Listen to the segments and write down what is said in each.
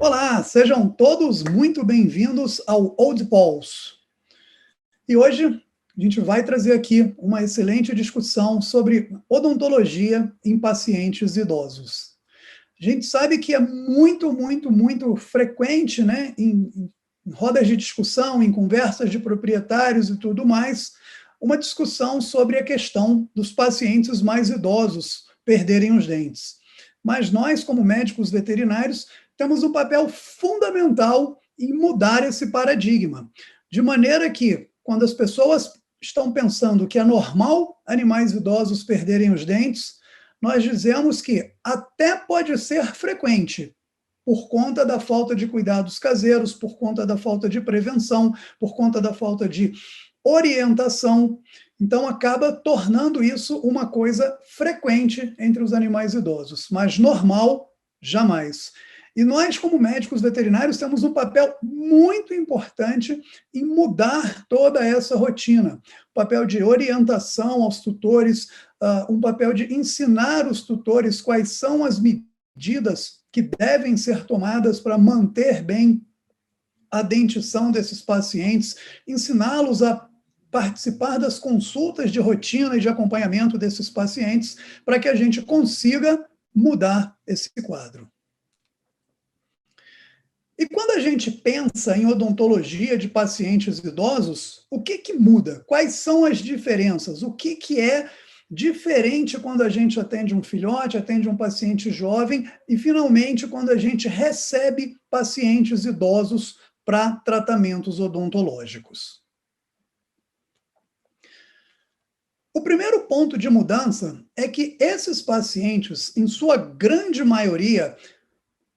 Olá, sejam todos muito bem-vindos ao Old Pulse. E hoje a gente vai trazer aqui uma excelente discussão sobre odontologia em pacientes idosos. A gente sabe que é muito frequente, né, em rodas de discussão, em conversas de proprietários e tudo mais, uma discussão sobre a questão dos pacientes mais idosos perderem os dentes. Mas nós, como médicos veterinários, temos um papel fundamental em mudar esse paradigma, de maneira que, quando as pessoas estão pensando que é normal animais idosos perderem os dentes, nós dizemos que até pode ser frequente, por conta da falta de cuidados caseiros, por conta da falta de prevenção, por conta da falta de orientação. Então, acaba tornando isso uma coisa frequente entre os animais idosos, mas normal, jamais. E nós, como médicos veterinários, temos um papel muito importante em mudar toda essa rotina. O papel de orientação aos tutores, um papel de ensinar os tutores quais são as medidas que devem ser tomadas para manter bem a dentição desses pacientes, ensiná-los a participar das consultas de rotina e de acompanhamento desses pacientes, para que a gente consiga mudar esse quadro. E quando a gente pensa em odontologia de pacientes idosos, o que muda? Quais são as diferenças? O que é diferente quando a gente atende um filhote, atende um paciente jovem e, finalmente, quando a gente recebe pacientes idosos para tratamentos odontológicos? O primeiro ponto de mudança é que esses pacientes, em sua grande maioria,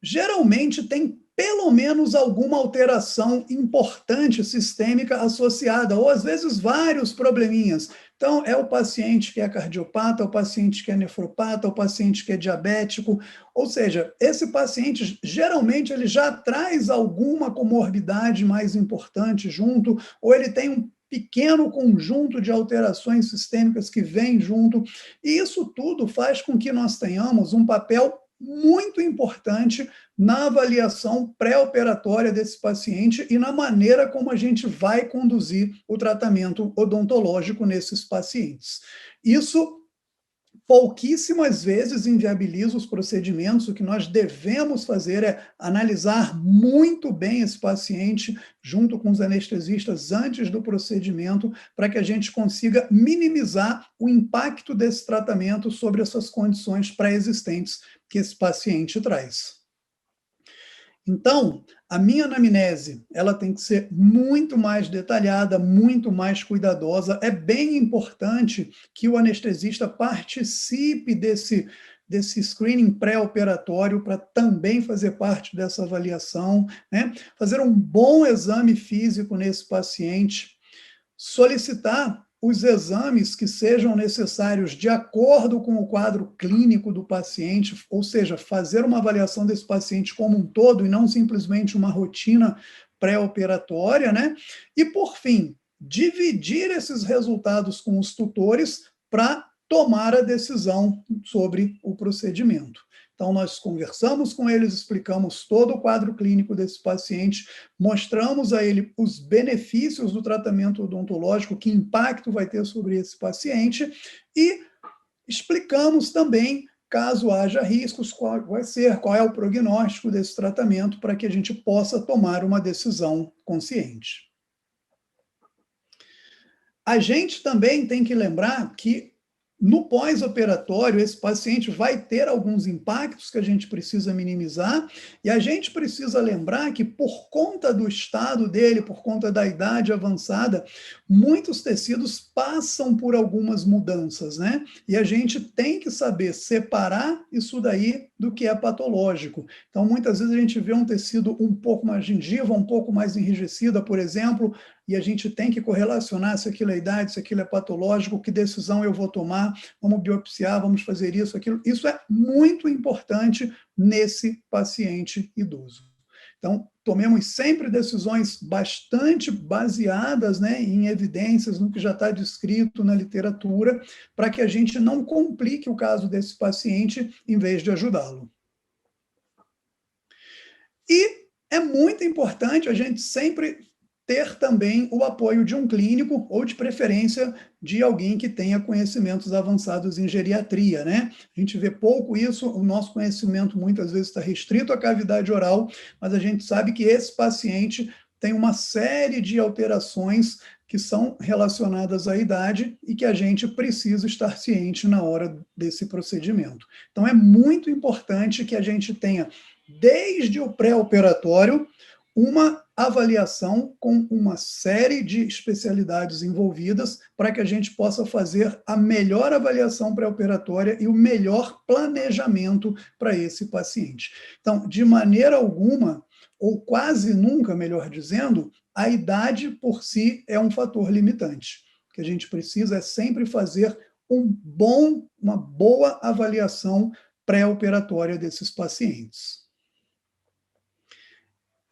geralmente têm pelo menos alguma alteração importante sistêmica associada, ou às vezes vários probleminhas. Então, é o paciente que é cardiopata, o paciente que é nefropata, o paciente que é diabético, ou seja, esse paciente, geralmente, ele já traz alguma comorbidade mais importante junto, ou ele tem um pequeno conjunto de alterações sistêmicas que vem junto, e isso tudo faz com que nós tenhamos um papel muito importante na avaliação pré-operatória desse paciente e na maneira como a gente vai conduzir o tratamento odontológico nesses pacientes. Isso pouquíssimas vezes inviabiliza os procedimentos. O que nós devemos fazer é analisar muito bem esse paciente junto com os anestesistas antes do procedimento, para que a gente consiga minimizar o impacto desse tratamento sobre essas condições pré-existentes que esse paciente traz. Então, a minha anamnese, ela tem que ser muito mais detalhada, muito mais cuidadosa. É bem importante que o anestesista participe desse screening pré-operatório para também fazer parte dessa avaliação, né? Fazer um bom exame físico nesse paciente, solicitar os exames que sejam necessários de acordo com o quadro clínico do paciente, ou seja, fazer uma avaliação desse paciente como um todo e não simplesmente uma rotina pré-operatória, né? E, por fim, dividir esses resultados com os tutores para tomar a decisão sobre o procedimento. Então, nós conversamos com eles, explicamos todo o quadro clínico desse paciente, mostramos a ele os benefícios do tratamento odontológico, que impacto vai ter sobre esse paciente, e explicamos também, caso haja riscos, qual é o prognóstico desse tratamento, para que a gente possa tomar uma decisão consciente. A gente também tem que lembrar que, no pós-operatório, esse paciente vai ter alguns impactos que a gente precisa minimizar, e a gente precisa lembrar que, por conta do estado dele, por conta da idade avançada, muitos tecidos passam por algumas mudanças, né? E a gente tem que saber separar isso daí do que é patológico. Então, muitas vezes a gente vê um tecido um pouco mais gengiva, um pouco mais enrijecida, por exemplo, e a gente tem que correlacionar se aquilo é idade, se aquilo é patológico, que decisão eu vou tomar, vamos biopsiar, vamos fazer isso, aquilo. Isso é muito importante nesse paciente idoso. Então, tomemos sempre decisões bastante baseadas, né, em evidências, no que já está descrito na literatura, para que a gente não complique o caso desse paciente em vez de ajudá-lo. E é muito importante a gente sempre ter também o apoio de um clínico ou, de preferência, de alguém que tenha conhecimentos avançados em geriatria, né? A gente vê pouco isso, o nosso conhecimento muitas vezes está restrito à cavidade oral, mas a gente sabe que esse paciente tem uma série de alterações que são relacionadas à idade e que a gente precisa estar ciente na hora desse procedimento. Então, é muito importante que a gente tenha, desde o pré-operatório, uma avaliação com uma série de especialidades envolvidas para que a gente possa fazer a melhor avaliação pré-operatória e o melhor planejamento para esse paciente. Então, de maneira alguma, ou quase nunca, melhor dizendo, a idade por si é um fator limitante. O que a gente precisa é sempre fazer uma boa avaliação pré-operatória desses pacientes.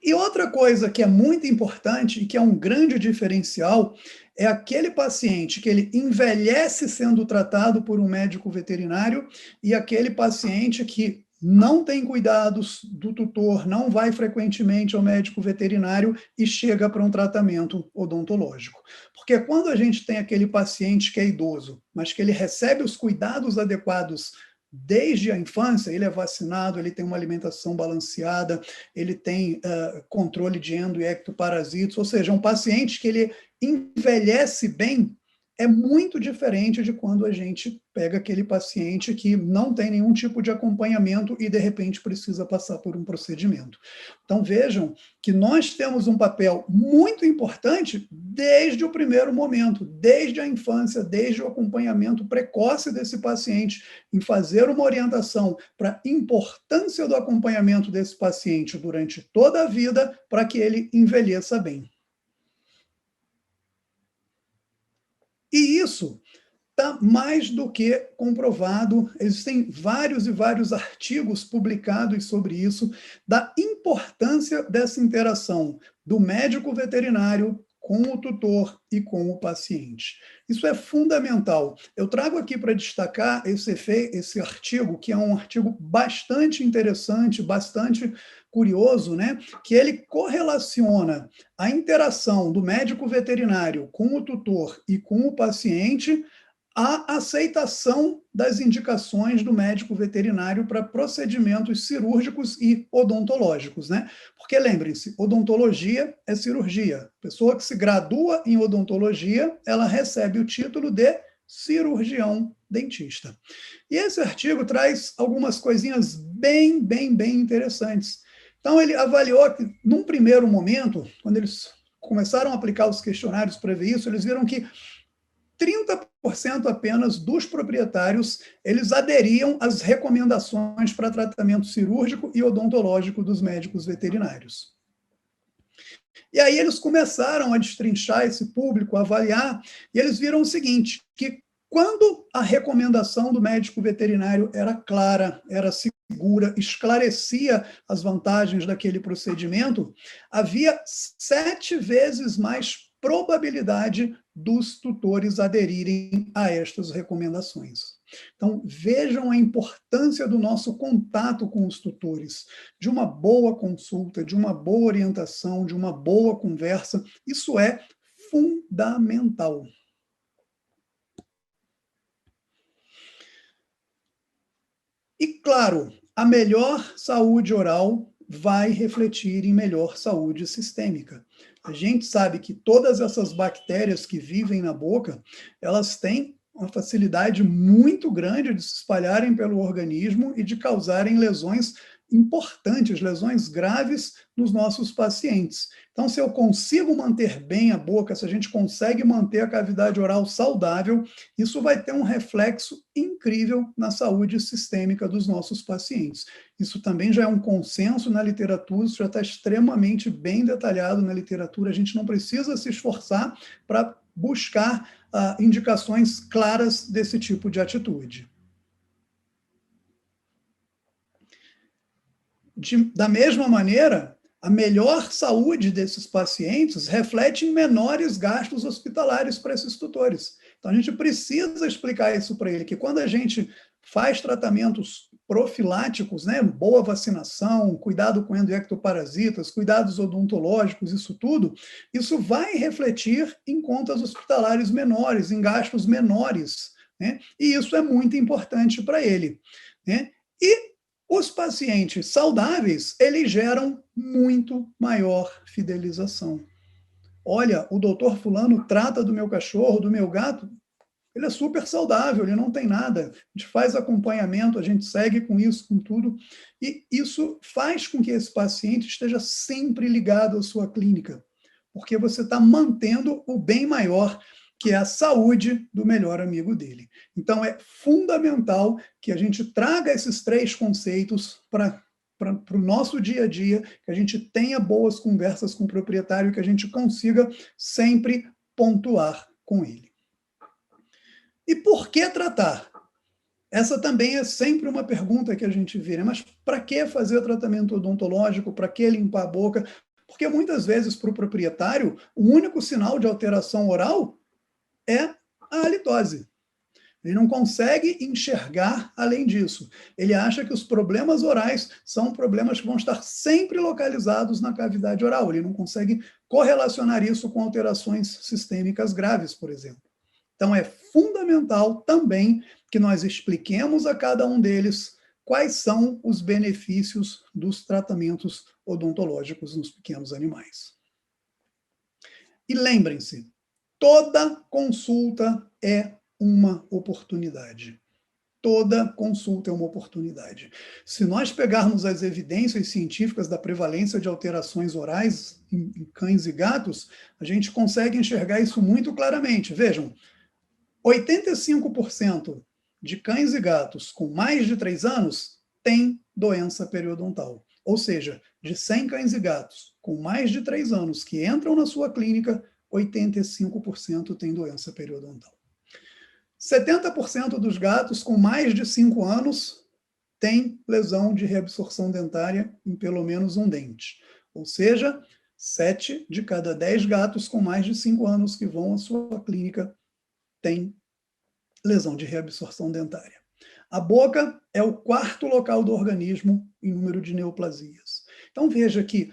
E outra coisa que é muito importante e que é um grande diferencial é aquele paciente que ele envelhece sendo tratado por um médico veterinário e aquele paciente que não tem cuidados do tutor, não vai frequentemente ao médico veterinário e chega para um tratamento odontológico. Porque quando a gente tem aquele paciente que é idoso, mas que ele recebe os cuidados adequados desde a infância, ele é vacinado, ele tem uma alimentação balanceada, ele tem controle de endo e ectoparasitos, ou seja, um paciente que ele envelhece bem, é muito diferente de quando a gente pega aquele paciente que não tem nenhum tipo de acompanhamento e, de repente, precisa passar por um procedimento. Então, vejam que nós temos um papel muito importante desde o primeiro momento, desde a infância, desde o acompanhamento precoce desse paciente, em fazer uma orientação para a importância do acompanhamento desse paciente durante toda a vida, para que ele envelheça bem. E isso está mais do que comprovado, existem vários e vários artigos publicados sobre isso, da importância dessa interação do médico veterinário com o tutor e com o paciente. Isso é fundamental. Eu trago aqui para destacar esse artigo, que é um artigo bastante interessante, bastante curioso, né? Que ele correlaciona a interação do médico veterinário com o tutor e com o paciente, a aceitação das indicações do médico veterinário para procedimentos cirúrgicos e odontológicos, né? Porque lembrem-se, odontologia é cirurgia. Pessoa que se gradua em odontologia, ela recebe o título de cirurgião dentista. E esse artigo traz algumas coisinhas bem interessantes. Então, ele avaliou que, num primeiro momento, quando eles começaram a aplicar os questionários para ver isso, eles viram que 30% apenas dos proprietários, eles aderiam às recomendações para tratamento cirúrgico e odontológico dos médicos veterinários. E aí eles começaram a destrinchar esse público, a avaliar, e eles viram o seguinte, que quando a recomendação do médico veterinário era clara, era segura, esclarecia as vantagens daquele procedimento, havia 7 vezes mais probabilidade dos tutores aderirem a estas recomendações. Então, vejam a importância do nosso contato com os tutores, de uma boa consulta, de uma boa orientação, de uma boa conversa. Isso é fundamental. E, claro, a melhor saúde oral vai refletir em melhor saúde sistêmica. A gente sabe que todas essas bactérias que vivem na boca, elas têm uma facilidade muito grande de se espalharem pelo organismo e de causarem lesões importantes, lesões graves nos nossos pacientes. Então, se eu consigo manter bem a boca, se a gente consegue manter a cavidade oral saudável, isso vai ter um reflexo incrível na saúde sistêmica dos nossos pacientes. Isso também já é um consenso na literatura, isso já está extremamente bem detalhado na literatura, a gente não precisa se esforçar para buscar indicações claras desse tipo de atitude. Da mesma maneira, a melhor saúde desses pacientes reflete em menores gastos hospitalares para esses tutores. Então, a gente precisa explicar isso para ele, que quando a gente faz tratamentos profiláticos, né? Boa vacinação, cuidado com endoectoparasitas, cuidados odontológicos, isso vai refletir em contas hospitalares menores, em gastos menores, né? E isso é muito importante para ele, né? E os pacientes saudáveis, eles geram muito maior fidelização. Olha, o doutor fulano trata do meu cachorro, do meu gato, ele é super saudável, ele não tem nada. A gente faz acompanhamento, a gente segue com isso, com tudo, e isso faz com que esse paciente esteja sempre ligado à sua clínica, porque você está mantendo o bem maior, que é a saúde do melhor amigo dele. Então, é fundamental que a gente traga esses 3 conceitos para o nosso dia a dia, que a gente tenha boas conversas com o proprietário, que a gente consiga sempre pontuar com ele. E por que tratar? Essa também é sempre uma pergunta que a gente vê, né? Mas para que fazer tratamento odontológico? Para que limpar a boca? Porque muitas vezes, para o proprietário, o único sinal de alteração oral é a halitose. Ele não consegue enxergar além disso. Ele acha que os problemas orais são problemas que vão estar sempre localizados na cavidade oral. Ele não consegue correlacionar isso com alterações sistêmicas graves, por exemplo. Então, é fundamental também que nós expliquemos a cada um deles quais são os benefícios dos tratamentos odontológicos nos pequenos animais. E lembrem-se, toda consulta é uma oportunidade. Toda consulta é uma oportunidade. Se nós pegarmos as evidências científicas da prevalência de alterações orais em cães e gatos, a gente consegue enxergar isso muito claramente. Vejam, 85% de cães e gatos com mais de 3 anos têm doença periodontal. Ou seja, de 100 cães e gatos com mais de 3 anos que entram na sua clínica, 85% têm doença periodontal. 70% dos gatos com mais de 5 anos têm lesão de reabsorção dentária em pelo menos um dente. Ou seja, 7 de cada 10 gatos com mais de 5 anos que vão à sua clínica têm lesão de reabsorção dentária. A boca é o 4º local do organismo em número de neoplasias. Então veja que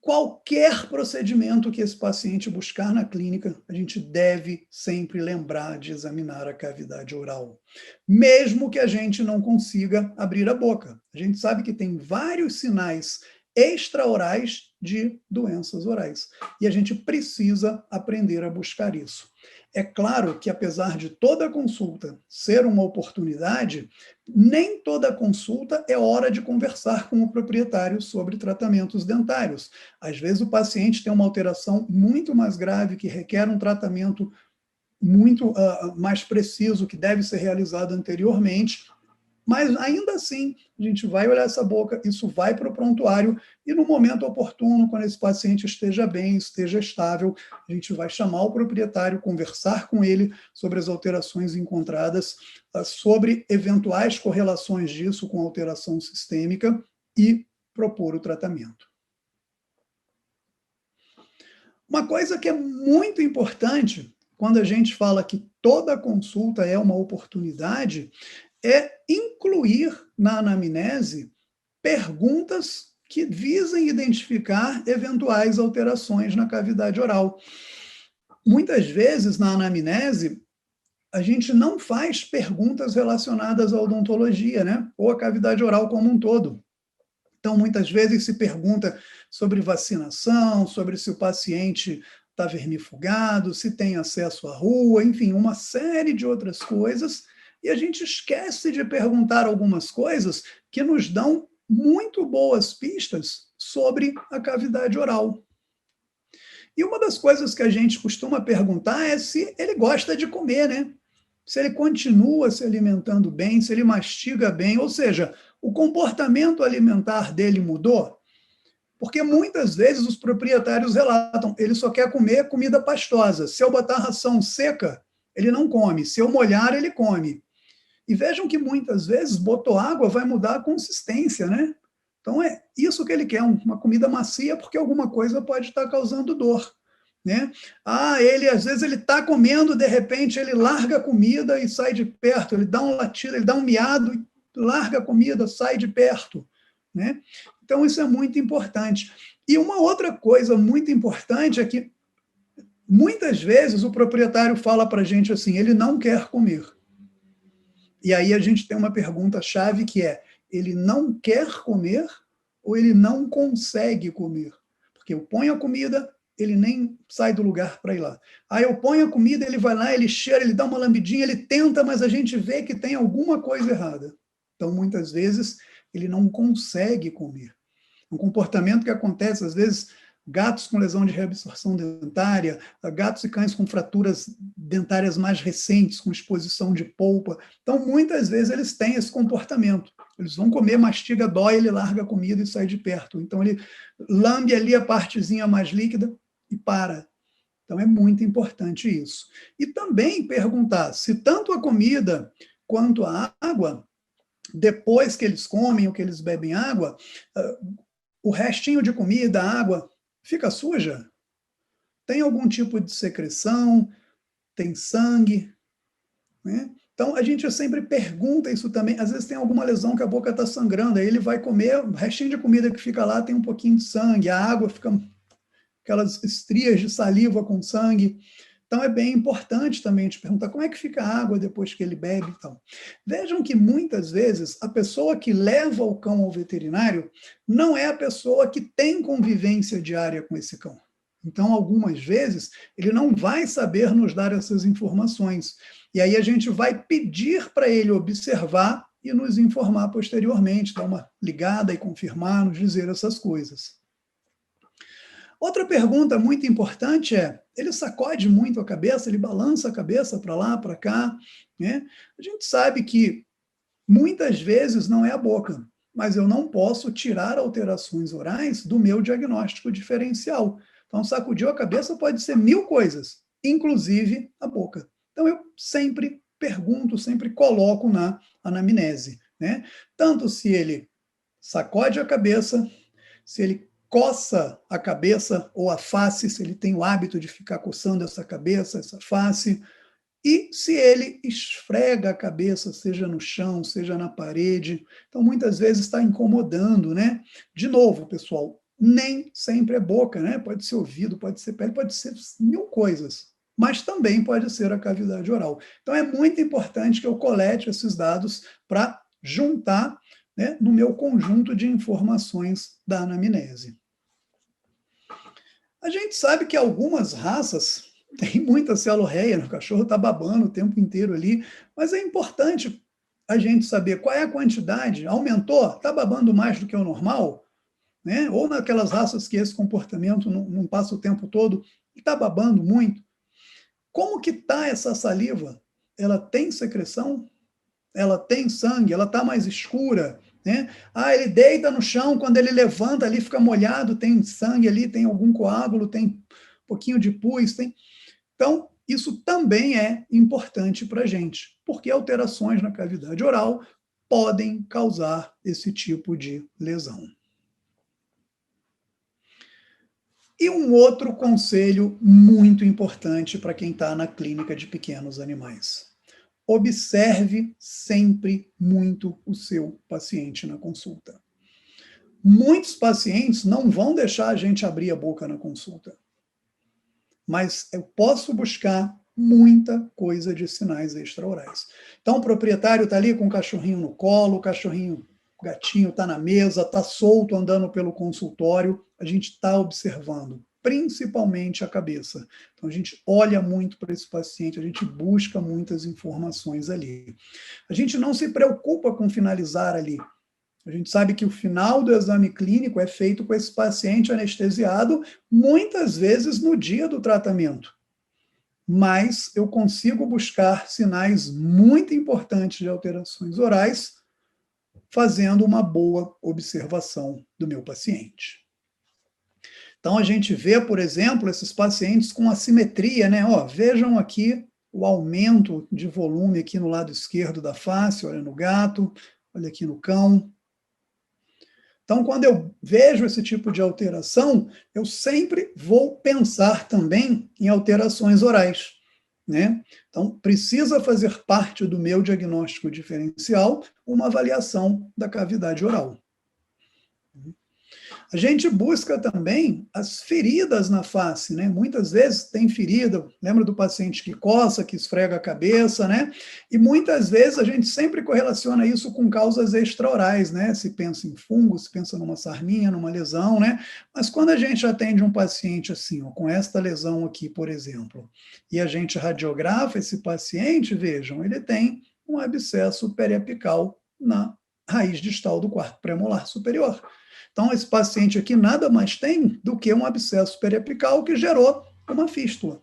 qualquer procedimento que esse paciente buscar na clínica, a gente deve sempre lembrar de examinar a cavidade oral, mesmo que a gente não consiga abrir a boca. A gente sabe que tem vários sinais extraorais de doenças orais, e a gente precisa aprender a buscar isso. É claro que, apesar de toda consulta ser uma oportunidade, nem toda consulta é hora de conversar com o proprietário sobre tratamentos dentários. Às vezes o paciente tem uma alteração muito mais grave, que requer um tratamento muito mais preciso, que deve ser realizado anteriormente, mas ainda assim, a gente vai olhar essa boca, isso vai para o prontuário, e no momento oportuno, quando esse paciente esteja bem, esteja estável, a gente vai chamar o proprietário, conversar com ele sobre as alterações encontradas, sobre eventuais correlações disso com alteração sistêmica e propor o tratamento. Uma coisa que é muito importante, quando a gente fala que toda consulta é uma oportunidade, é incluir na anamnese perguntas que visem identificar eventuais alterações na cavidade oral. Muitas vezes, na anamnese, a gente não faz perguntas relacionadas à odontologia, né? Ou à cavidade oral como um todo. Então, muitas vezes se pergunta sobre vacinação, sobre se o paciente está vermifugado, se tem acesso à rua, enfim, uma série de outras coisas, e a gente esquece de perguntar algumas coisas que nos dão muito boas pistas sobre a cavidade oral. E uma das coisas que a gente costuma perguntar é se ele gosta de comer, né? Se ele continua se alimentando bem, se ele mastiga bem, ou seja, o comportamento alimentar dele mudou? Porque muitas vezes os proprietários relatam, ele só quer comer comida pastosa. Se eu botar ração seca, ele não come. Se eu molhar, ele come. E vejam que muitas vezes botou água vai mudar a consistência, né? Então é isso que ele quer, uma comida macia, porque alguma coisa pode estar causando dor, né? Ele às vezes ele está comendo, de repente ele larga a comida e sai de perto, ele dá um latido, ele dá um miado, larga a comida, sai de perto, né? Então, isso é muito importante. E uma outra coisa muito importante é que, muitas vezes, o proprietário fala para a gente assim, ele não quer comer. E aí a gente tem uma pergunta-chave que é, ele não quer comer ou ele não consegue comer? Porque eu ponho a comida, ele nem sai do lugar para ir lá. Aí eu ponho a comida, ele vai lá, ele cheira, ele dá uma lambidinha, ele tenta, mas a gente vê que tem alguma coisa errada. Então, muitas vezes, ele não consegue comer. Um comportamento que acontece, às vezes, gatos com lesão de reabsorção dentária, gatos e cães com fraturas dentárias mais recentes, com exposição de polpa. Então, muitas vezes, eles têm esse comportamento. Eles vão comer, mastiga, dói, ele larga a comida e sai de perto. Então, ele lambe ali a partezinha mais líquida e para. Então, é muito importante isso. E também perguntar se tanto a comida quanto a água, depois que eles comem ou que eles bebem água, o restinho de comida, água, fica suja? Tem algum tipo de secreção? Tem sangue? Né? Então, a gente sempre pergunta isso também. Às vezes tem alguma lesão que a boca está sangrando, aí ele vai comer, o restinho de comida que fica lá tem um pouquinho de sangue, a água fica aquelas estrias de saliva com sangue. Então, é bem importante também te perguntar como é que fica a água depois que ele bebe. Então, vejam que muitas vezes a pessoa que leva o cão ao veterinário não é a pessoa que tem convivência diária com esse cão. Então, algumas vezes, ele não vai saber nos dar essas informações. E aí a gente vai pedir para ele observar e nos informar posteriormente, dar uma ligada e confirmar, nos dizer essas coisas. Outra pergunta muito importante é, ele sacode muito a cabeça, ele balança a cabeça para lá, para cá, né? A gente sabe que muitas vezes não é a boca, mas eu não posso tirar alterações orais do meu diagnóstico diferencial. Então, sacudiu a cabeça pode ser 1000 coisas, inclusive a boca. Então, eu sempre pergunto, sempre coloco na anamnese, né? Tanto se ele sacode a cabeça, se ele coça a cabeça ou a face, se ele tem o hábito de ficar coçando essa cabeça, essa face, e se ele esfrega a cabeça, seja no chão, seja na parede. Então, muitas vezes está incomodando, né? De novo, pessoal, nem sempre é boca, né? Pode ser ouvido, pode ser pele, pode ser 1000 coisas, mas também pode ser a cavidade oral. Então, é muito importante que eu colete esses dados para juntar, né, no meu conjunto de informações da anamnese. A gente sabe que algumas raças têm muita celorreia, o cachorro está babando o tempo inteiro ali, mas é importante a gente saber qual é a quantidade, aumentou, está babando mais do que o normal, né? Ou naquelas raças que esse comportamento não passa o tempo todo e está babando muito. Como que está essa saliva? Ela tem secreção? Ela tem sangue? Ela está mais escura? Né? Ele deita no chão, quando ele levanta ali fica molhado, tem sangue ali, tem algum coágulo, tem um pouquinho de pus. Então, isso também é importante para a gente, porque alterações na cavidade oral podem causar esse tipo de lesão. E um outro conselho muito importante para quem está na clínica de pequenos animais. Observe sempre muito o seu paciente na consulta. Muitos pacientes não vão deixar a gente abrir a boca na consulta, mas eu posso buscar muita coisa de sinais extraorais. Então, o proprietário está ali com o cachorrinho no colo, o gatinho está na mesa, está solto andando pelo consultório, a gente está observando, principalmente a cabeça. Então, a gente olha muito para esse paciente, a gente busca muitas informações ali. A gente não se preocupa com finalizar ali. A gente sabe que o final do exame clínico é feito com esse paciente anestesiado, muitas vezes no dia do tratamento. Mas eu consigo buscar sinais muito importantes de alterações orais, fazendo uma boa observação do meu paciente. Então, a gente vê, por exemplo, esses pacientes com assimetria, né? Vejam aqui o aumento de volume aqui no lado esquerdo da face, olha no gato, olha aqui no cão. Então, quando eu vejo esse tipo de alteração, eu sempre vou pensar também em alterações orais. né? Então, precisa fazer parte do meu diagnóstico diferencial uma avaliação da cavidade oral. A gente busca também as feridas na face, né? Muitas vezes tem ferida, lembra do paciente que coça, que esfrega a cabeça, né? E muitas vezes a gente sempre correlaciona isso com causas extraorais, né? Se pensa em fungo, se pensa numa sarninha, numa lesão, né? Mas quando a gente atende um paciente assim, ó, com esta lesão aqui, por exemplo, e a gente radiografa esse paciente, vejam, ele tem um abscesso periapical na raiz distal do quarto premolar superior. Então, esse paciente aqui nada mais tem do que um abscesso periapical que gerou uma fístula.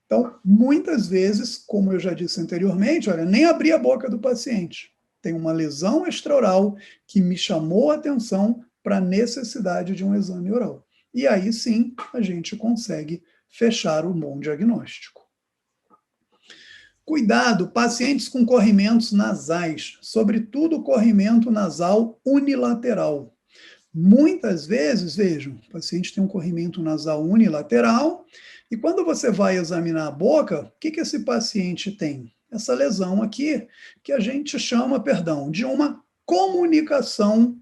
Então, muitas vezes, como eu já disse anteriormente, olha, nem abri a boca do paciente. Tem uma lesão extraoral que me chamou a atenção para a necessidade de um exame oral. E aí sim, a gente consegue fechar o bom diagnóstico. Cuidado, pacientes com corrimentos nasais, sobretudo corrimento nasal unilateral. Muitas vezes, vejam, o paciente tem um corrimento nasal unilateral, e quando você vai examinar a boca, o que esse paciente tem? Essa lesão aqui, que a gente chama, perdão, de uma comunicação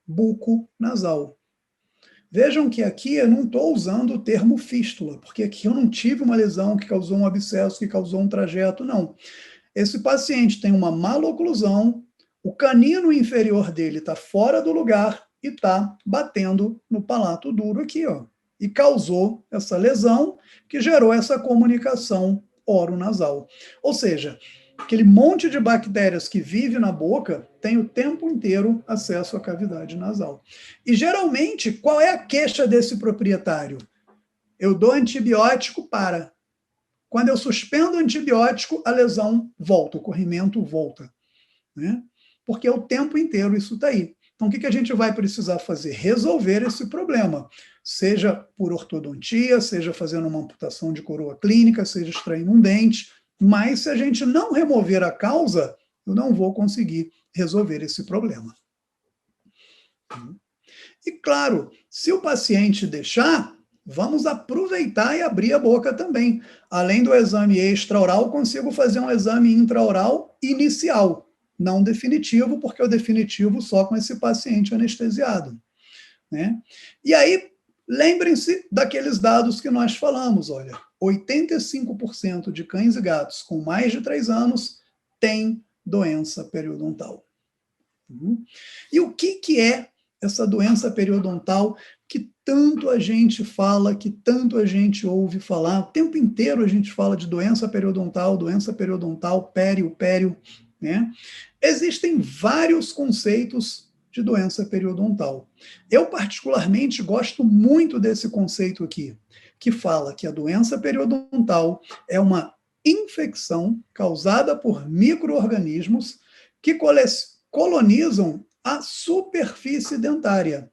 buco-nasal. Vejam que aqui eu não estou usando o termo fístula, porque aqui eu não tive uma lesão que causou um abscesso, que causou um trajeto, não. Esse paciente tem uma maloclusão, o canino inferior dele está fora do lugar e está batendo no palato duro aqui, ó. E causou essa lesão que gerou essa comunicação oronasal. Ou seja, aquele monte de bactérias que vive na boca tem o tempo inteiro acesso à cavidade nasal. E geralmente, qual é a queixa desse proprietário? Eu dou antibiótico para. Quando eu suspendo o antibiótico, a lesão volta, o corrimento volta, né? Porque o tempo inteiro isso está aí. Então, o que a gente vai precisar fazer? Resolver esse problema, seja por ortodontia, seja fazendo uma amputação de coroa clínica, seja extraindo um dente, mas se a gente não remover a causa, eu não vou conseguir resolver esse problema. E claro, se o paciente deixar, vamos aproveitar e abrir a boca também. Além do exame extraoral, consigo fazer um exame intraoral inicial, não definitivo, porque o definitivo só com esse paciente anestesiado, né? E aí, lembrem-se daqueles dados que nós falamos, olha, 85% de cães e gatos com mais de 3 anos têm doença periodontal. E o que é essa doença periodontal que tanto a gente fala, que tanto a gente ouve falar? O tempo inteiro a gente fala de doença periodontal, pério, né? Existem vários conceitos de doença periodontal. Eu, particularmente, gosto muito desse conceito aqui, que fala que a doença periodontal é uma infecção causada por micro-organismos que colonizam a superfície dentária,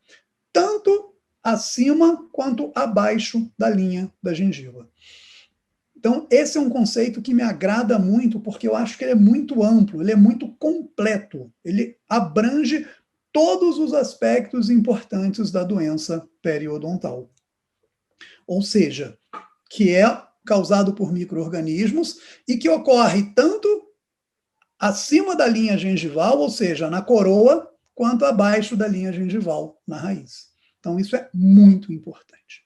tanto acima quanto abaixo da linha da gengiva. Então, esse é um conceito que me agrada muito, porque eu acho que ele é muito amplo, ele é muito completo, ele abrange todos os aspectos importantes da doença periodontal. Ou seja, que é causado por micro-organismos e que ocorre tanto acima da linha gengival, ou seja, na coroa, quanto abaixo da linha gengival, na raiz. Então, isso é muito importante.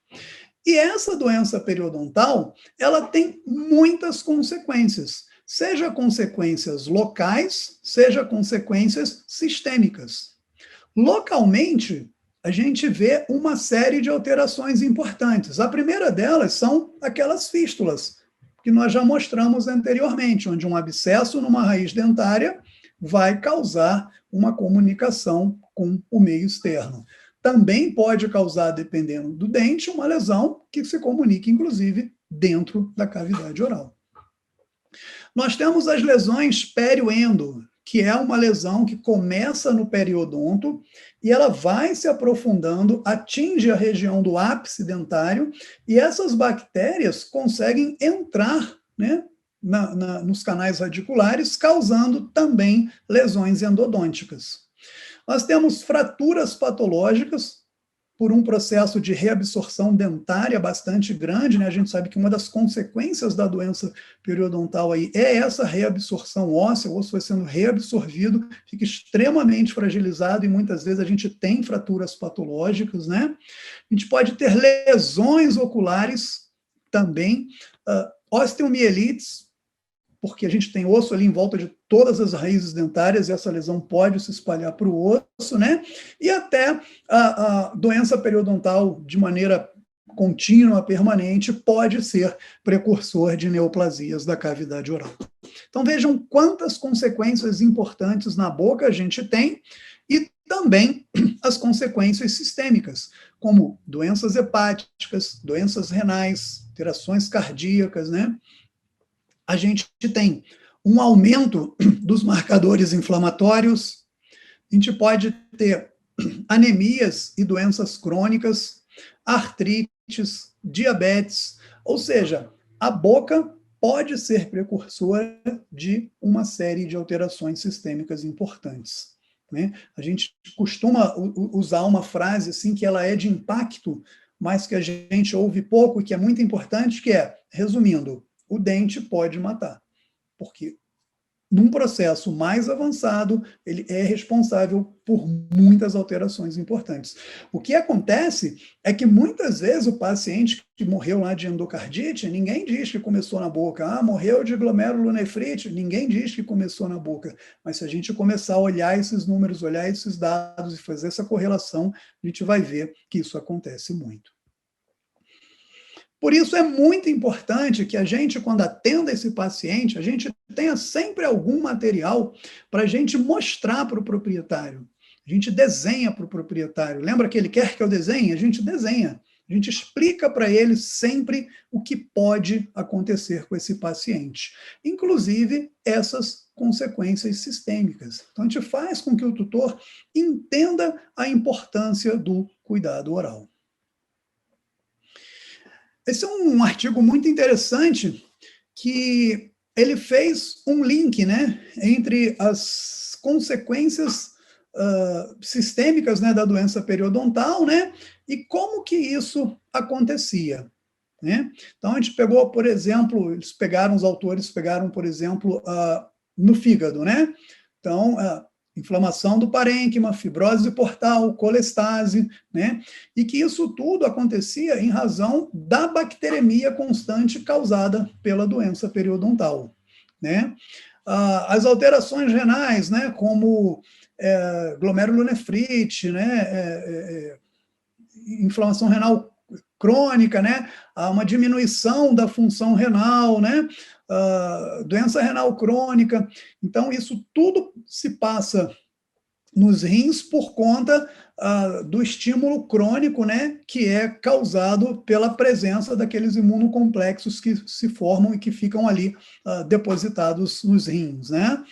E essa doença periodontal, ela tem muitas consequências, seja consequências locais, seja consequências sistêmicas. Localmente, a gente vê uma série de alterações importantes. A primeira delas são aquelas fístulas, que nós já mostramos anteriormente, onde um abscesso numa raiz dentária vai causar uma comunicação com o meio externo. Também pode causar, dependendo do dente, uma lesão que se comunica, inclusive, dentro da cavidade oral. Nós temos as lesões perioendo, que é uma lesão que começa no periodonto e ela vai se aprofundando, atinge a região do ápice dentário e essas bactérias conseguem entrar, né, nos canais radiculares, causando também lesões endodônticas. Nós temos fraturas patológicas, por um processo de reabsorção dentária bastante grande, né? A gente sabe que uma das consequências da doença periodontal aí é essa reabsorção óssea, o osso vai sendo reabsorvido, fica extremamente fragilizado e muitas vezes a gente tem fraturas patológicas, né? A gente pode ter lesões oculares também, osteomielites, porque a gente tem osso ali em volta de todas as raízes dentárias e essa lesão pode se espalhar para o osso, né? E até a doença periodontal de maneira contínua, permanente, pode ser precursor de neoplasias da cavidade oral. Então vejam quantas consequências importantes na boca a gente tem e também as consequências sistêmicas, como doenças hepáticas, doenças renais, alterações cardíacas, né? A gente tem um aumento dos marcadores inflamatórios, a gente pode ter anemias e doenças crônicas, artrites, diabetes, ou seja, a boca pode ser precursora de uma série de alterações sistêmicas importantes, né? A gente costuma usar uma frase assim que ela é de impacto, mas que a gente ouve pouco e que é muito importante, que é, resumindo, o dente pode matar, porque num processo mais avançado, ele é responsável por muitas alterações importantes. O que acontece é que muitas vezes o paciente que morreu lá de endocardite, ninguém diz que começou na boca. Ah, morreu de glomerulonefrite, ninguém diz que começou na boca. Mas se a gente começar a olhar esses números, olhar esses dados e fazer essa correlação, a gente vai ver que isso acontece muito. Por isso é muito importante que a gente, quando atenda esse paciente, a gente tenha sempre algum material para a gente mostrar para o proprietário. A gente desenha para o proprietário. Lembra que ele quer que eu desenhe? A gente desenha. A gente explica para ele sempre o que pode acontecer com esse paciente, inclusive essas consequências sistêmicas. Então, a gente faz com que o tutor entenda a importância do cuidado oral. Esse é um artigo muito interessante que ele fez um link, né, entre as consequências sistêmicas, né, da doença periodontal, né, e como que isso acontecia, né? Então, a gente pegou, por exemplo, os autores pegaram, por exemplo, no fígado, né? Então, inflamação do parênquima, fibrose portal, colestase, né? E que isso tudo acontecia em razão da bacteremia constante causada pela doença periodontal, né? As alterações renais, né, como glomerulonefrite, né, inflamação renal crônica, né, uma diminuição da função renal, né, doença renal crônica. Então, isso tudo se passa nos rins por conta do estímulo crônico, né, que é causado pela presença daqueles imunocomplexos que se formam e que ficam ali depositados nos rins, né.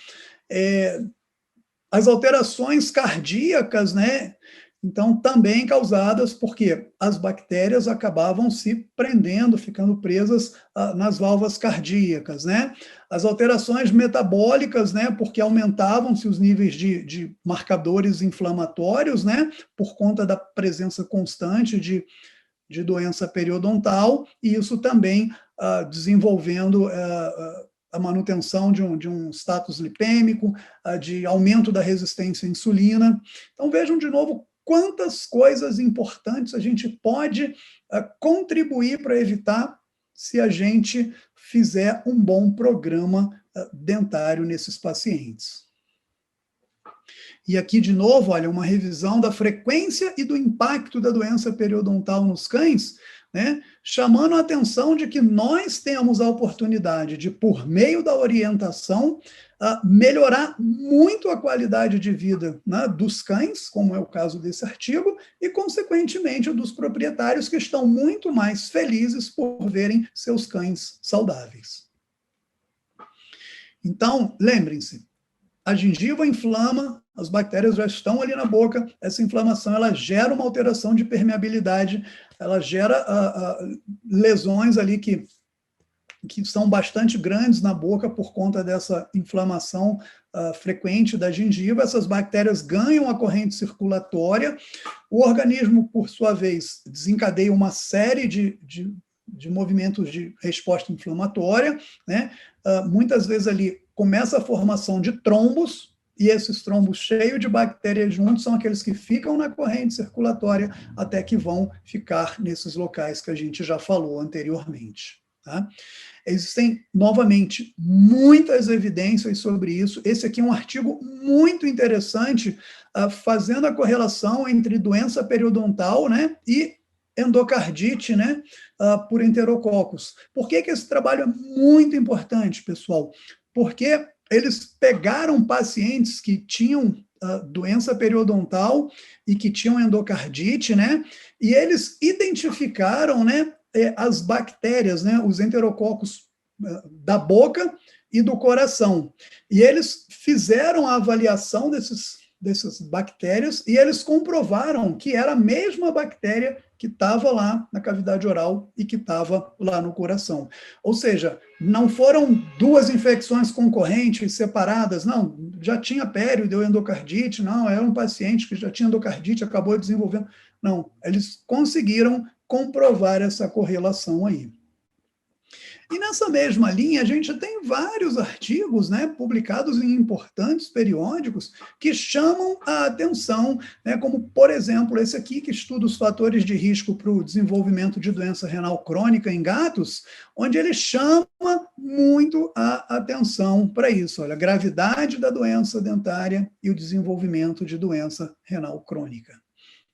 As alterações cardíacas, né, então também causadas porque as bactérias acabavam se prendendo, ficando presas nas válvulas cardíacas, né? As alterações metabólicas, né, porque aumentavam-se os níveis de marcadores inflamatórios, né, por conta da presença constante de doença periodontal, e isso também desenvolvendo a manutenção de um status lipêmico, de aumento da resistência à insulina. Então, vejam de novo quantas coisas importantes a gente pode contribuir para evitar se a gente fizer um bom programa dentário nesses pacientes. E aqui, de novo, olha, uma revisão da frequência e do impacto da doença periodontal nos cães, né, chamando a atenção de que nós temos a oportunidade de, por meio da orientação, melhorar muito a qualidade de vida, né, dos cães, como é o caso desse artigo, e, consequentemente, dos proprietários que estão muito mais felizes por verem seus cães saudáveis. Então, lembrem-se, a gengiva inflama, as bactérias já estão ali na boca, essa inflamação ela gera uma alteração de permeabilidade, ela gera lesões ali que que são bastante grandes na boca por conta dessa inflamação frequente da gengiva. Essas bactérias ganham a corrente circulatória, o organismo, por sua vez, desencadeia uma série de movimentos de resposta inflamatória, né? Muitas vezes ali começa a formação de trombos, e esses trombos cheios de bactérias juntos são aqueles que ficam na corrente circulatória até que vão ficar nesses locais que a gente já falou anteriormente. Tá? Existem, novamente, muitas evidências sobre isso. Esse aqui é um artigo muito interessante, fazendo a correlação entre doença periodontal, né, e endocardite, né, por enterococos. Por que esse trabalho é muito importante, pessoal? Porque eles pegaram pacientes que tinham doença periodontal e que tinham endocardite, né, e eles identificaram, né, as bactérias, né, os enterococos da boca e do coração. E eles fizeram a avaliação dessas bactérias e eles comprovaram que era a mesma bactéria que estava lá na cavidade oral e que estava lá no coração. Ou seja, não foram duas infecções concorrentes, separadas, não, já tinha pério, deu endocardite, não, era um paciente que já tinha endocardite, acabou desenvolvendo. Não, eles conseguiram comprovar essa correlação aí. E nessa mesma linha, a gente tem vários artigos, né, publicados em importantes periódicos que chamam a atenção, né, como, por exemplo, esse aqui, que estuda os fatores de risco para o desenvolvimento de doença renal crônica em gatos, onde ele chama muito a atenção para isso. Olha, a gravidade da doença dentária e o desenvolvimento de doença renal crônica.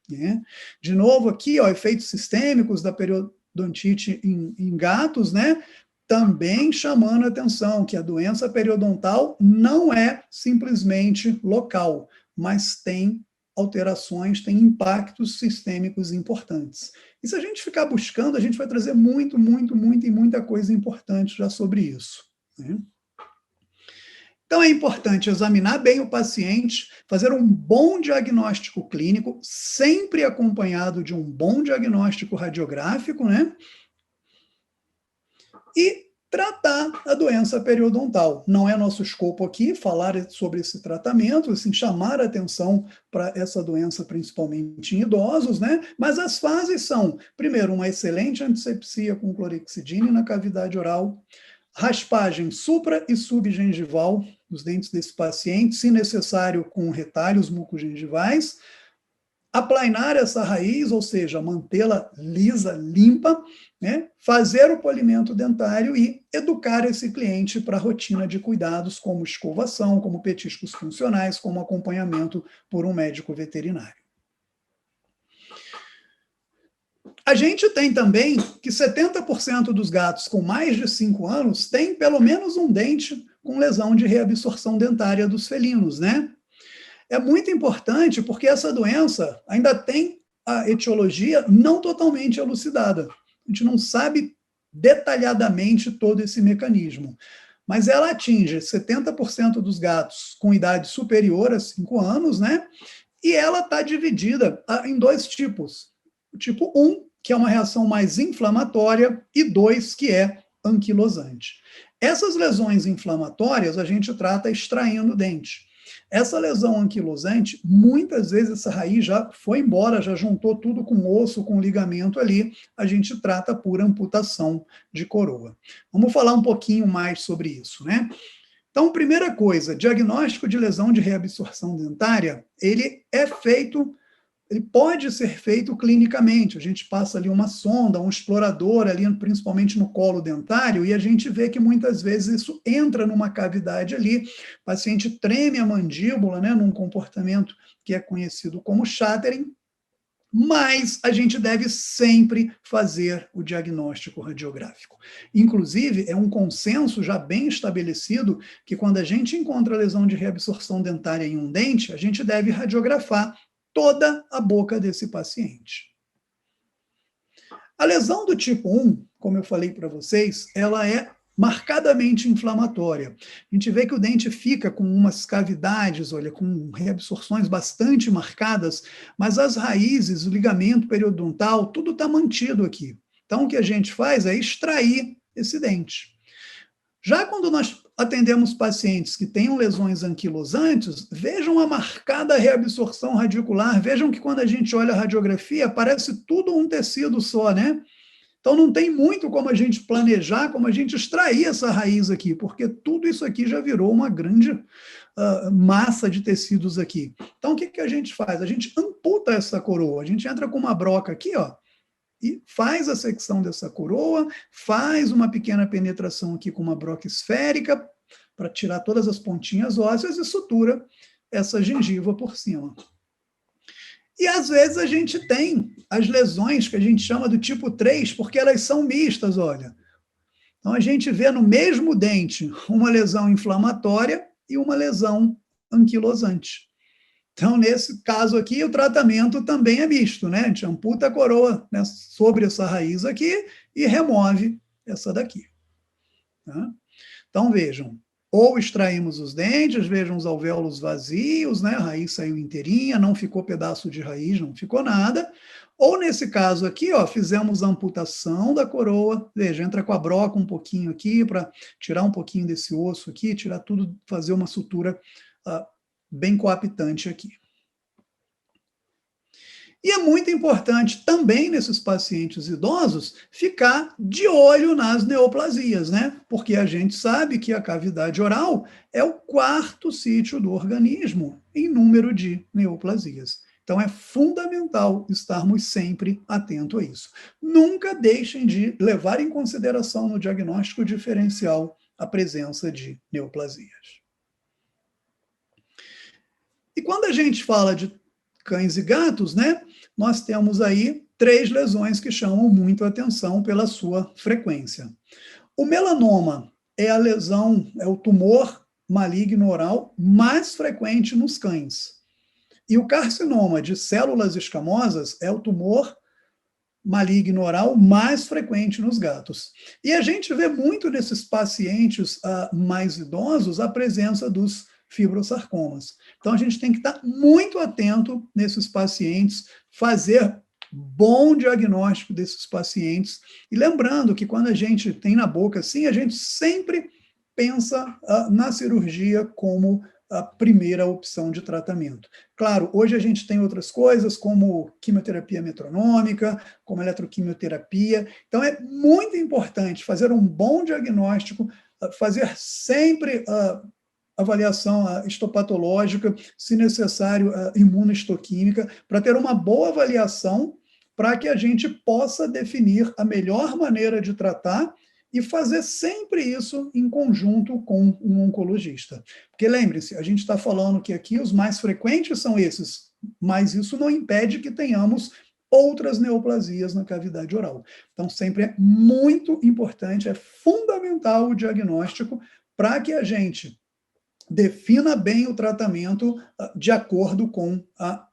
Né? De novo aqui, ó, efeitos sistêmicos da periodontite em gatos, né? Também chamando a atenção que a doença periodontal não é simplesmente local, mas tem alterações, tem impactos sistêmicos importantes. E se a gente ficar buscando, a gente vai trazer muita coisa importante já sobre isso. Né? Então, é importante examinar bem o paciente, fazer um bom diagnóstico clínico, sempre acompanhado de um bom diagnóstico radiográfico, né? E tratar a doença periodontal. Não é nosso escopo aqui falar sobre esse tratamento, assim, chamar a atenção para essa doença, principalmente em idosos, né? Mas as fases são, primeiro, uma excelente antisepsia com clorexidina na cavidade oral, raspagem supra e subgengival dos dentes desse paciente, se necessário com retalhos mucogengivais, aplainar essa raiz, ou seja, mantê-la lisa, limpa, né? Fazer o polimento dentário e educar esse cliente para a rotina de cuidados, como escovação, como petiscos funcionais, como acompanhamento por um médico veterinário. A gente tem também que 70% dos gatos com mais de 5 anos têm pelo menos um dente com lesão de reabsorção dentária dos felinos, né? É muito importante porque essa doença ainda tem a etiologia não totalmente elucidada. A gente não sabe detalhadamente todo esse mecanismo, mas ela atinge 70% dos gatos com idade superior a 5 anos, né? E ela está dividida em dois tipos. O tipo 1, que é uma reação mais inflamatória, e 2, que é anquilosante. Essas lesões inflamatórias a gente trata extraindo o dente. Essa lesão anquilosante, muitas vezes essa raiz já foi embora, já juntou tudo com osso, com ligamento ali, a gente trata por amputação de coroa. Vamos falar um pouquinho mais sobre isso, né? Então, primeira coisa, diagnóstico de lesão de reabsorção dentária, ele pode ser feito clinicamente. A gente passa ali uma sonda, um explorador ali, principalmente no colo dentário, e a gente vê que muitas vezes isso entra numa cavidade ali, o paciente treme a mandíbula, né, num comportamento que é conhecido como shattering, mas a gente deve sempre fazer o diagnóstico radiográfico. Inclusive, é um consenso já bem estabelecido que quando a gente encontra lesão de reabsorção dentária em um dente, a gente deve radiografar toda a boca desse paciente. A lesão do tipo 1, como eu falei para vocês, ela é marcadamente inflamatória. A gente vê que o dente fica com umas cavidades, olha, com reabsorções bastante marcadas, mas as raízes, o ligamento periodontal, tudo está mantido aqui. Então, o que a gente faz é extrair esse dente. Já quando nós atendemos pacientes que tenham lesões anquilosantes, vejam a marcada reabsorção radicular, vejam que quando a gente olha a radiografia, parece tudo um tecido só, né? Então não tem muito como a gente planejar, como a gente extrair essa raiz aqui, porque tudo isso aqui já virou uma grande massa de tecidos aqui. Então o que, que a gente faz? A gente amputa essa coroa, a gente entra com uma broca aqui, ó, e faz a secção dessa coroa, faz uma pequena penetração aqui com uma broca esférica, para tirar todas as pontinhas ósseas e sutura essa gengiva por cima. E às vezes a gente tem as lesões que a gente chama do tipo 3, porque elas são mistas, olha. Então a gente vê no mesmo dente uma lesão inflamatória e uma lesão anquilosante. Então, nesse caso aqui, o tratamento também é misto, né? A gente amputa a coroa, né, sobre essa raiz aqui e remove essa daqui. Tá? Então, vejam, ou extraímos os dentes, vejam os alvéolos vazios, né? A raiz saiu inteirinha, não ficou pedaço de raiz, não ficou nada. Ou nesse caso aqui, ó, fizemos a amputação da coroa, veja, entra com a broca um pouquinho aqui para tirar um pouquinho desse osso aqui, tirar tudo, fazer uma sutura bem coaptante aqui. E é muito importante também nesses pacientes idosos ficar de olho nas neoplasias, né? Porque a gente sabe que a cavidade oral é o quarto sítio do organismo em número de neoplasias. Então é fundamental estarmos sempre atentos a isso. Nunca deixem de levar em consideração no diagnóstico diferencial a presença de neoplasias. E quando a gente fala de cães e gatos, né, nós temos aí 3 lesões que chamam muito a atenção pela sua frequência. O melanoma é a lesão, é o tumor maligno oral mais frequente nos cães. E o carcinoma de células escamosas é o tumor maligno oral mais frequente nos gatos. E a gente vê muito nesses pacientes mais idosos a presença dos fibrosarcomas. Então, a gente tem que estar muito atento nesses pacientes, fazer bom diagnóstico desses pacientes. E lembrando que quando a gente tem na boca assim, a gente sempre pensa na cirurgia como a primeira opção de tratamento. Claro, hoje a gente tem outras coisas, como quimioterapia metronômica, como eletroquimioterapia. Então, é muito importante fazer um bom diagnóstico, fazer sempre avaliação histopatológica, se necessário, imunohistoquímica, para ter uma boa avaliação, para que a gente possa definir a melhor maneira de tratar e fazer sempre isso em conjunto com um oncologista. Porque lembre-se, a gente está falando que aqui os mais frequentes são esses, mas isso não impede que tenhamos outras neoplasias na cavidade oral. Então, sempre é muito importante, é fundamental o diagnóstico para que a gente defina bem o tratamento de acordo com a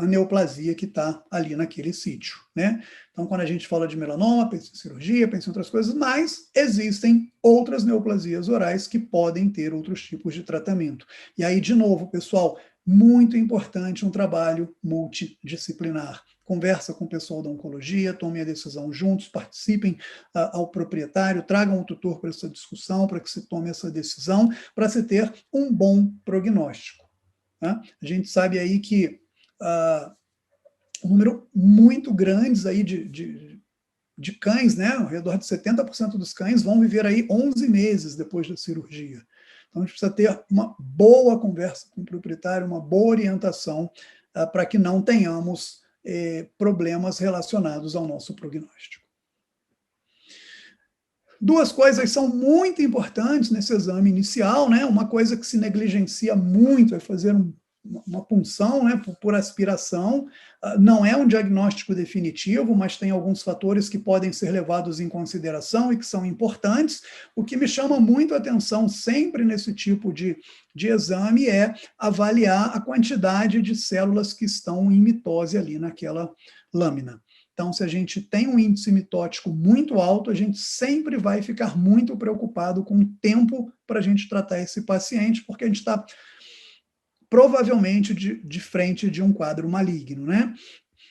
neoplasia que está ali naquele sítio, né? Então, quando a gente fala de melanoma, pensa em cirurgia, pensa em outras coisas, mas existem outras neoplasias orais que podem ter outros tipos de tratamento. E aí, de novo, pessoal, muito importante um trabalho multidisciplinar. Conversa com o pessoal da oncologia, tomem a decisão juntos, participem ao proprietário, tragam o tutor para essa discussão, para que se tome essa decisão, para se ter um bom prognóstico. Tá? A gente sabe aí que um número muito grande aí de cães, né? Ao redor de 70% dos cães vão viver aí 11 meses depois da cirurgia. Então, a gente precisa ter uma boa conversa com o proprietário, uma boa orientação para que não tenhamos problemas relacionados ao nosso prognóstico. 2 coisas são muito importantes nesse exame inicial, né? Uma coisa que se negligencia muito é fazer uma punção, né, por aspiração. Não é um diagnóstico definitivo, mas tem alguns fatores que podem ser levados em consideração e que são importantes. O que me chama muito a atenção sempre nesse tipo de exame é avaliar a quantidade de células que estão em mitose ali naquela lâmina. Então, se a gente tem um índice mitótico muito alto, a gente sempre vai ficar muito preocupado com o tempo para a gente tratar esse paciente, porque a gente está provavelmente de frente de um quadro maligno, né?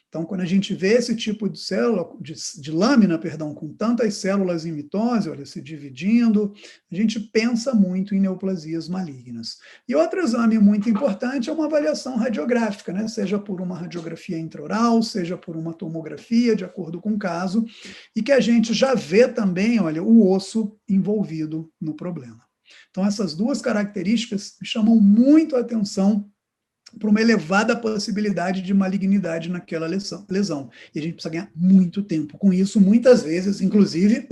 Então, quando a gente vê esse tipo de célula, de lâmina, perdão, com tantas células em mitose, olha, se dividindo, a gente pensa muito em neoplasias malignas. E outro exame muito importante é uma avaliação radiográfica, né? Seja por uma radiografia intraoral, seja por uma tomografia, de acordo com o caso, e que a gente já vê também, olha, o osso envolvido no problema. Então, essas duas características chamam muito a atenção para uma elevada possibilidade de malignidade naquela lesão. E a gente precisa ganhar muito tempo com isso, muitas vezes, inclusive,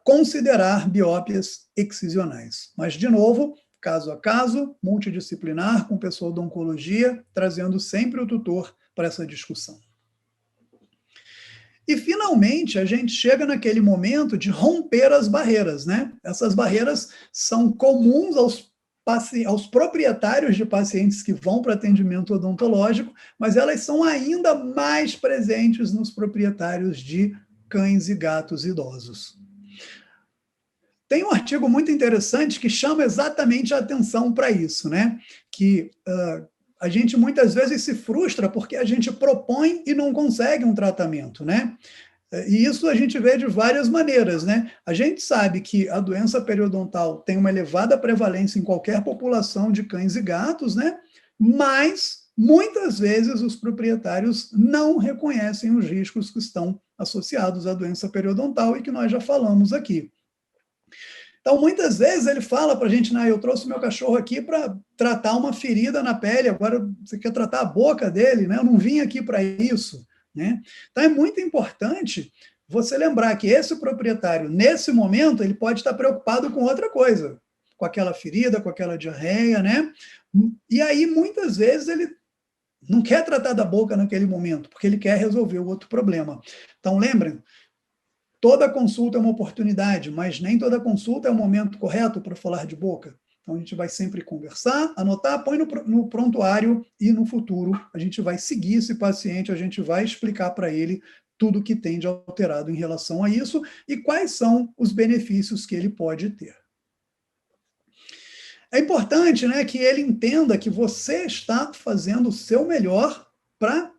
considerar biópsias excisionais. Mas, de novo, caso a caso, multidisciplinar, com o pessoal da oncologia, trazendo sempre o tutor para essa discussão. E, finalmente, a gente chega naquele momento de romper as barreiras, né? Essas barreiras são comuns aos proprietários de pacientes que vão para atendimento odontológico, mas elas são ainda mais presentes nos proprietários de cães e gatos idosos. Tem um artigo muito interessante que chama exatamente a atenção para isso, né? Que a gente muitas vezes se frustra porque a gente propõe e não consegue um tratamento, né? E isso a gente vê de várias maneiras, né? A gente sabe que a doença periodontal tem uma elevada prevalência em qualquer população de cães e gatos, né? Mas, muitas vezes, os proprietários não reconhecem os riscos que estão associados à doença periodontal e que nós já falamos aqui. Então, muitas vezes ele fala para a gente, eu trouxe meu cachorro aqui para tratar uma ferida na pele, agora você quer tratar a boca dele, né? Eu não vim aqui para isso. Né? Então, é muito importante você lembrar que esse proprietário, nesse momento, ele pode estar preocupado com outra coisa, com aquela ferida, com aquela diarreia, né? E aí, muitas vezes, ele não quer tratar da boca naquele momento, porque ele quer resolver o outro problema. Então, lembrem, toda consulta é uma oportunidade, mas nem toda consulta é o momento correto para falar de boca. Então, a gente vai sempre conversar, anotar, põe no prontuário e no futuro a gente vai seguir esse paciente, a gente vai explicar para ele tudo que tem de alterado em relação a isso e quais são os benefícios que ele pode ter. É importante, né, que ele entenda que você está fazendo o seu melhor para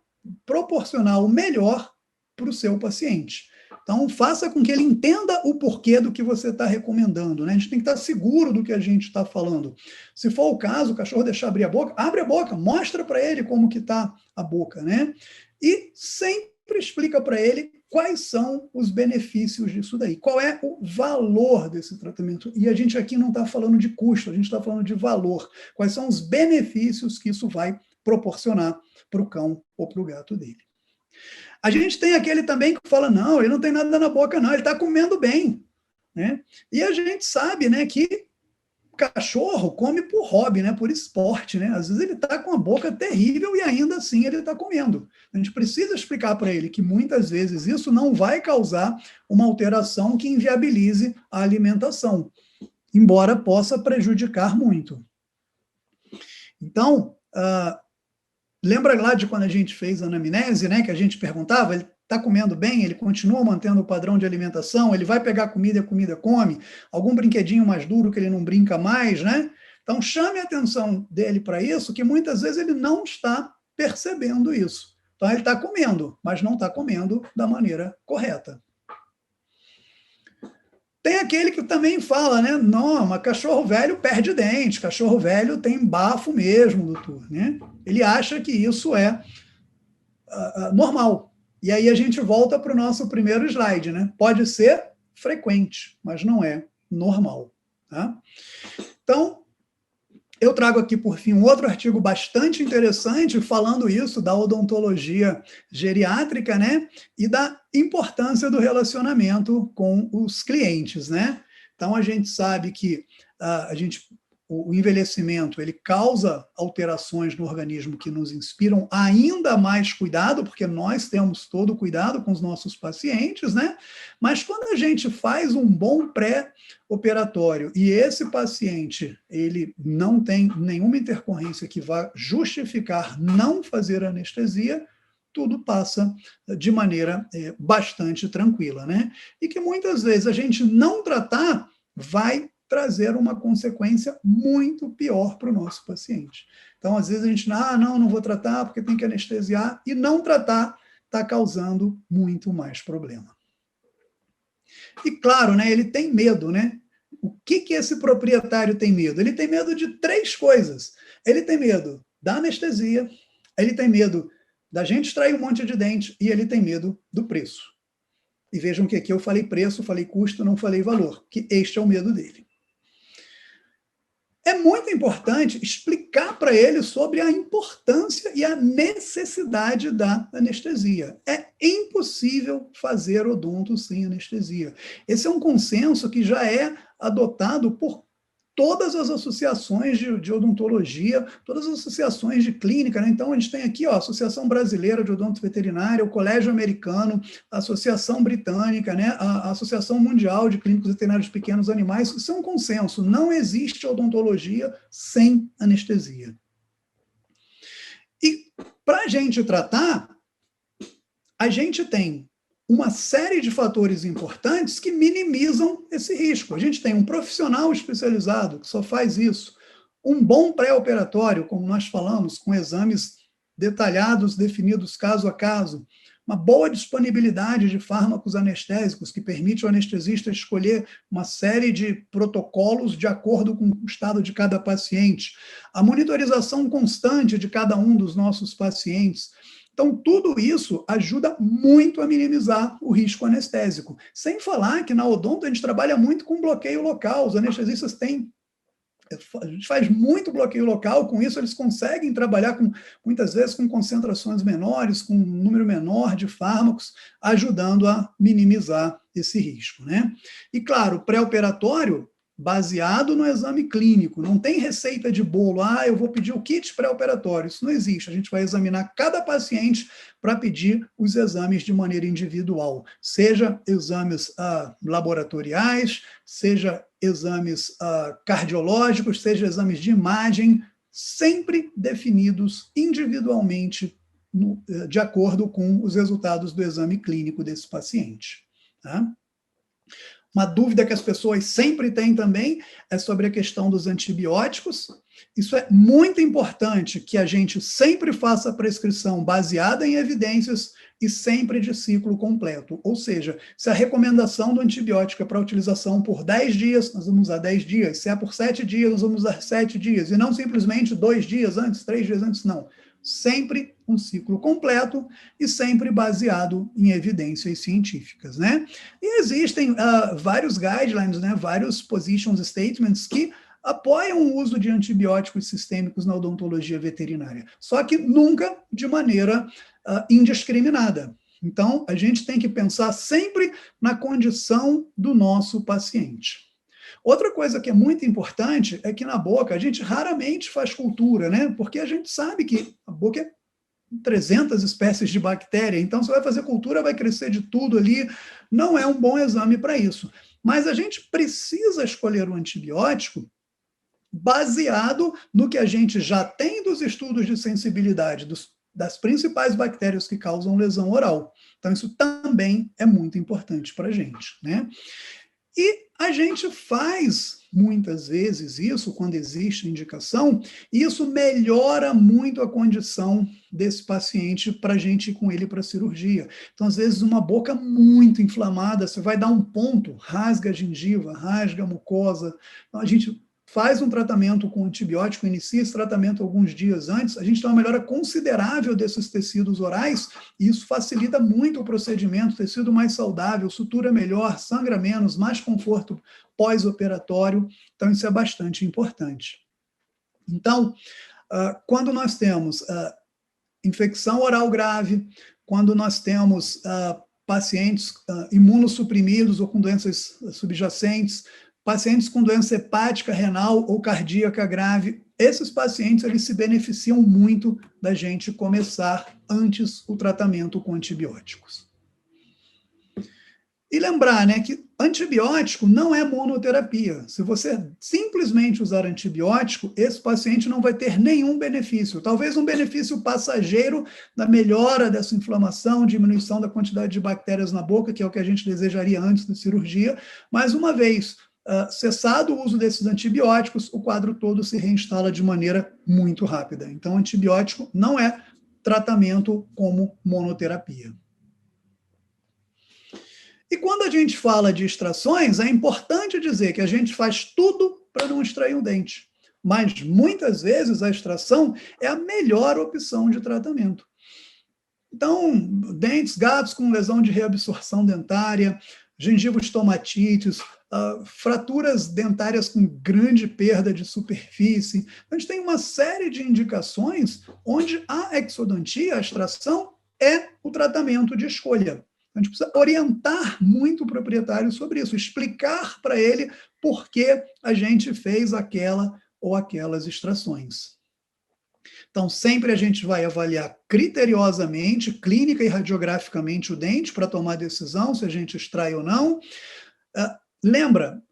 proporcionar o melhor para o seu paciente. Então, faça com que ele entenda o porquê do que você está recomendando, né? A gente tem que estar seguro do que a gente está falando. Se for o caso, o cachorro deixar abrir a boca, abre a boca, mostra para ele como que está a boca, né? E sempre explica para ele quais são os benefícios disso daí, qual é o valor desse tratamento. E a gente aqui não está falando de custo, a gente está falando de valor. Quais são os benefícios que isso vai proporcionar para o cão ou para o gato dele. A gente tem aquele também que fala, não, ele não tem nada na boca, não, ele está comendo bem. Né? E a gente sabe, né, que cachorro come por hobby, né, por esporte. Né? Às vezes ele está com a boca terrível e ainda assim ele está comendo. A gente precisa explicar para ele que muitas vezes isso não vai causar uma alteração que inviabilize a alimentação, embora possa prejudicar muito. Então, lembra lá de quando a gente fez a anamnese, né, que a gente perguntava, ele está comendo bem, ele continua mantendo o padrão de alimentação, ele vai pegar comida e a comida come, algum brinquedinho mais duro que ele não brinca mais, né? Então, chame a atenção dele para isso, que muitas vezes ele não está percebendo isso. Então, ele está comendo, mas não está comendo da maneira correta. Tem aquele que também fala, né? Não, mas cachorro velho perde dente, cachorro velho tem bafo mesmo, doutor, né? Ele acha que isso é normal. E aí a gente volta para o nosso primeiro slide, né? Pode ser frequente, mas não é normal. Tá? Então, eu trago aqui, por fim, um outro artigo bastante interessante falando isso da odontologia geriátrica, né? E da importância do relacionamento com os clientes, né? Então, a gente sabe que o envelhecimento ele causa alterações no organismo que nos inspiram ainda mais cuidado, porque nós temos todo o cuidado com os nossos pacientes, né? Mas quando a gente faz um bom pré-operatório e esse paciente ele não tem nenhuma intercorrência que vá justificar não fazer anestesia, tudo passa de maneira bastante tranquila, né? E que muitas vezes a gente não tratar vai trazer uma consequência muito pior para o nosso paciente. Então, às vezes a gente, não vou tratar porque tem que anestesiar, e não tratar está causando muito mais problema. E claro, né, ele tem medo, né? O que esse proprietário tem medo? Ele tem medo de 3 coisas. Ele tem medo da anestesia, ele tem medo da gente extrair um monte de dente e ele tem medo do preço. E vejam que aqui eu falei preço, falei custo, não falei valor, que este é o medo dele. É muito importante explicar para ele sobre a importância e a necessidade da anestesia. É impossível fazer odonto sem anestesia. Esse é um consenso que já é adotado por todas as associações de odontologia, todas as associações de clínica, né? Então, a gente tem aqui, a Associação Brasileira de Odonto Veterinária, o Colégio Americano, a Associação Britânica, né? A Associação Mundial de Clínicos Veterinários de Pequenos Animais. Isso é um consenso. Não existe odontologia sem anestesia. E, para a gente tratar, a gente tem uma série de fatores importantes que minimizam esse risco. A gente tem um profissional especializado que só faz isso, um bom pré-operatório, como nós falamos, com exames detalhados, definidos caso a caso, uma boa disponibilidade de fármacos anestésicos que permite ao anestesista escolher uma série de protocolos de acordo com o estado de cada paciente, a monitorização constante de cada um dos nossos pacientes. Então, tudo isso ajuda muito a minimizar o risco anestésico. Sem falar que na odonto a gente trabalha muito com bloqueio local, os anestesistas a gente faz muito bloqueio local, com isso eles conseguem trabalhar muitas vezes com concentrações menores, com um número menor de fármacos, ajudando a minimizar esse risco, né? E claro, pré-operatório, baseado no exame clínico, não tem receita de bolo, eu vou pedir o kit pré-operatório, isso não existe, a gente vai examinar cada paciente para pedir os exames de maneira individual, seja exames laboratoriais, seja exames cardiológicos, seja exames de imagem, sempre definidos individualmente de acordo com os resultados do exame clínico desse paciente. Tá? Uma dúvida que as pessoas sempre têm também é sobre a questão dos antibióticos. Isso é muito importante que a gente sempre faça a prescrição baseada em evidências e sempre de ciclo completo. Ou seja, se a recomendação do antibiótico é para utilização por 10 dias, nós vamos usar 10 dias. Se é por 7 dias, nós vamos usar 7 dias. E não simplesmente 2 dias antes, 3 dias antes, não. Sempre um ciclo completo e sempre baseado em evidências científicas, né? E existem vários guidelines, né, vários position statements que apoiam o uso de antibióticos sistêmicos na odontologia veterinária, só que nunca de maneira indiscriminada. Então, a gente tem que pensar sempre na condição do nosso paciente. Outra coisa que é muito importante é que na boca a gente raramente faz cultura, né? Porque a gente sabe que a boca é 300 espécies de bactéria, então você vai fazer cultura, vai crescer de tudo ali, não é um bom exame para isso. Mas a gente precisa escolher o antibiótico baseado no que a gente já tem dos estudos de sensibilidade das principais bactérias que causam lesão oral. Então, isso também é muito importante para a gente, né? E a gente faz, muitas vezes, isso, quando existe indicação, e isso melhora muito a condição desse paciente para a gente ir com ele para a cirurgia. Então, às vezes, uma boca muito inflamada, você vai dar um ponto, rasga a gengiva, rasga a mucosa. Então, a gente faz um tratamento com antibiótico, inicia esse tratamento alguns dias antes, a gente tem uma melhora considerável desses tecidos orais, e isso facilita muito o procedimento, tecido mais saudável, sutura melhor, sangra menos, mais conforto pós-operatório, então isso é bastante importante. Então, quando nós temos infecção oral grave, quando nós temos pacientes imunossuprimidos ou com doenças subjacentes, pacientes com doença hepática, renal ou cardíaca grave, esses pacientes eles se beneficiam muito da gente começar antes o tratamento com antibióticos. E lembrar, né, que antibiótico não é monoterapia. Se você simplesmente usar antibiótico, esse paciente não vai ter nenhum benefício. Talvez um benefício passageiro da melhora dessa inflamação, diminuição da quantidade de bactérias na boca, que é o que a gente desejaria antes da cirurgia, mas uma vez cessado o uso desses antibióticos, o quadro todo se reinstala de maneira muito rápida. Então, antibiótico não é tratamento como monoterapia. E quando a gente fala de extrações, é importante dizer que a gente faz tudo para não extrair um dente. Mas, muitas vezes, a extração é a melhor opção de tratamento. Então, dentes, gatos com lesão de reabsorção dentária, gengivoestomatites, fraturas dentárias com grande perda de superfície. A gente tem uma série de indicações onde a exodontia, a extração, é o tratamento de escolha. A gente precisa orientar muito o proprietário sobre isso, explicar para ele por que a gente fez aquela ou aquelas extrações. Então, sempre a gente vai avaliar criteriosamente, clínica e radiograficamente o dente para tomar decisão se a gente extrai ou não. Lembra,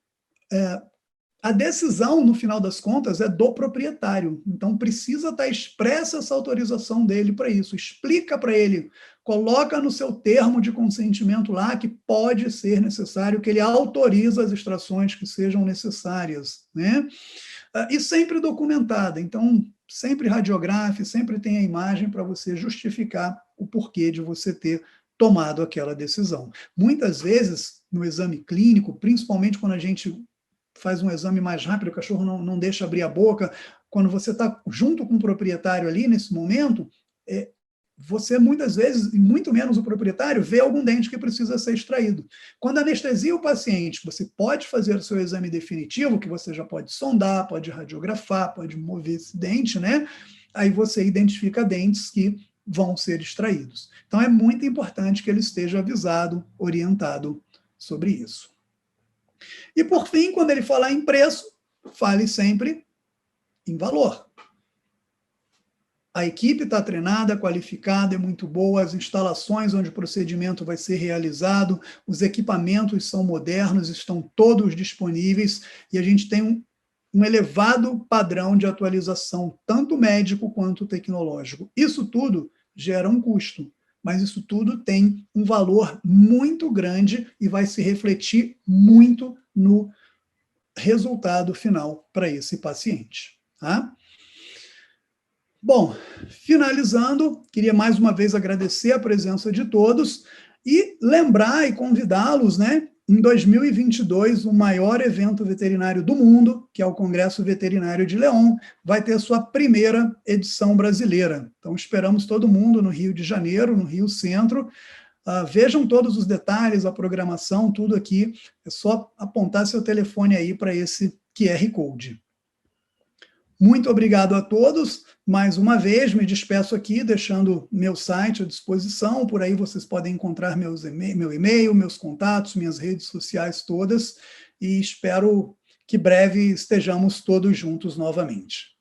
a decisão, no final das contas, é do proprietário. Então, precisa estar expressa essa autorização dele para isso. Explica para ele, coloca no seu termo de consentimento lá que pode ser necessário, que ele autoriza as extrações que sejam necessárias, né? E sempre documentada. Então, sempre radiografe, sempre tem a imagem para você justificar o porquê de você ter tomado aquela decisão. Muitas vezes, no exame clínico, principalmente quando a gente faz um exame mais rápido, o cachorro não deixa abrir a boca, quando você está junto com o proprietário ali, nesse momento, você muitas vezes, e muito menos o proprietário, vê algum dente que precisa ser extraído. Quando anestesia o paciente, você pode fazer o seu exame definitivo, que você já pode sondar, pode radiografar, pode mover esse dente, né? Aí você identifica dentes que vão ser extraídos. Então é muito importante que ele esteja avisado, orientado sobre isso. E por fim, quando ele falar em preço, fale sempre em valor. A equipe está treinada, qualificada, é muito boa, as instalações onde o procedimento vai ser realizado, os equipamentos são modernos, estão todos disponíveis, e a gente tem um elevado padrão de atualização, tanto médico quanto tecnológico. Isso tudo gera um custo, mas isso tudo tem um valor muito grande e vai se refletir muito no resultado final para esse paciente, tá? Bom, finalizando, queria mais uma vez agradecer a presença de todos e lembrar e convidá-los, né? Em 2022, o maior evento veterinário do mundo, que é o Congresso Veterinário de León, vai ter sua primeira edição brasileira. Então, esperamos todo mundo no Rio de Janeiro, no Rio Centro. Vejam todos os detalhes, a programação, tudo aqui. É só apontar seu telefone aí para esse QR Code. Muito obrigado a todos. Mais uma vez, me despeço aqui, deixando meu site à disposição. Por aí vocês podem encontrar meu e-mail, meus contatos, minhas redes sociais todas. E espero que breve estejamos todos juntos novamente.